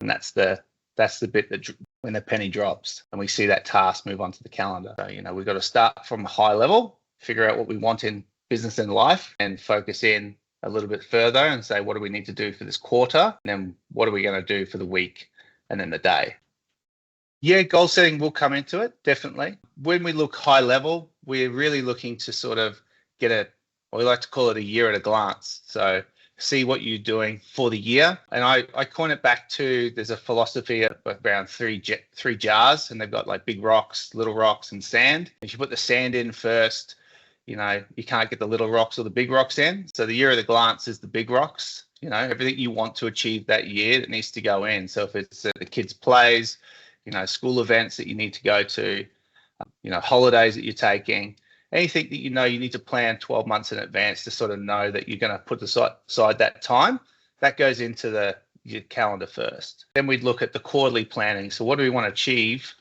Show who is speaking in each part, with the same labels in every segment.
Speaker 1: And that's the bit that when the penny drops and we see that task move onto the calendar. So, we've got to start from a high level, figure out what we want in business and life, and focus in a little bit further and say, what do we need to do for this quarter? And then what are we going to do for the week and then the day? Yeah, goal setting will come into it, definitely. When we look high level, we're really looking to sort of get we like to call it a year at a glance. So see what you're doing for the year. And I coin it back to, there's a philosophy of around three jars, and they've got like big rocks, little rocks, and sand. If you put the sand in first, you can't get the little rocks or the big rocks in. So the year at a glance is the big rocks. Everything you want to achieve that year that needs to go in. So if it's the kids' plays, school events that you need to go to, holidays that you're taking, anything that you need to plan 12 months in advance to sort of know that you're going to put aside that time, that goes into your calendar first. Then we'd look at the quarterly planning. So what do we want to achieve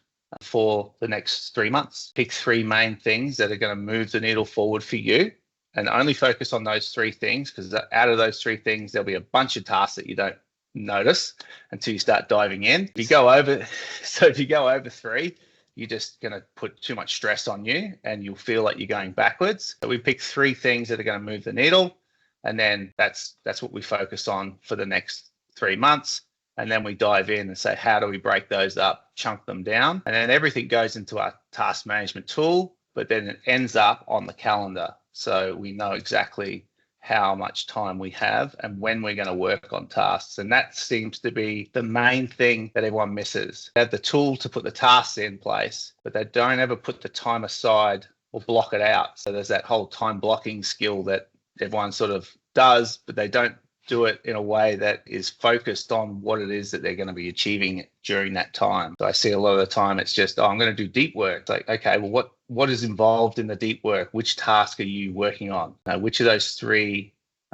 Speaker 1: for the next 3 months? Pick 3 main things that are going to move the needle forward for you, and only focus on those 3 things, because out of those 3 things, there'll be a bunch of tasks that you don't notice until you start diving in. If you go over 3, you're just going to put too much stress on you and you'll feel like you're going backwards. So we pick 3 things that are going to move the needle, and then that's what we focus on for the next 3 months. And then we dive in and say, how do we break those up, chunk them down? And then everything goes into our task management tool, but then it ends up on the calendar. So we know exactly how much time we have and when we're going to work on tasks. And that seems to be the main thing that everyone misses. They have the tool to put the tasks in place, but they don't ever put the time aside or block it out. So there's that whole time blocking skill that everyone sort of does, but they don't do it in a way that is focused on what it is that they're going to be achieving during that time. So I see a lot of the time it's just, I'm going to do deep work. It's like, okay, well, what is involved in the deep work? Which task are you working on? Which of those 3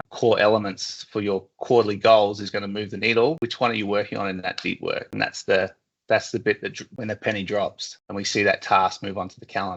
Speaker 1: core elements for your quarterly goals is going to move the needle? Which one are you working on in that deep work? And that's the bit that when the penny drops and we see that task move onto the calendar.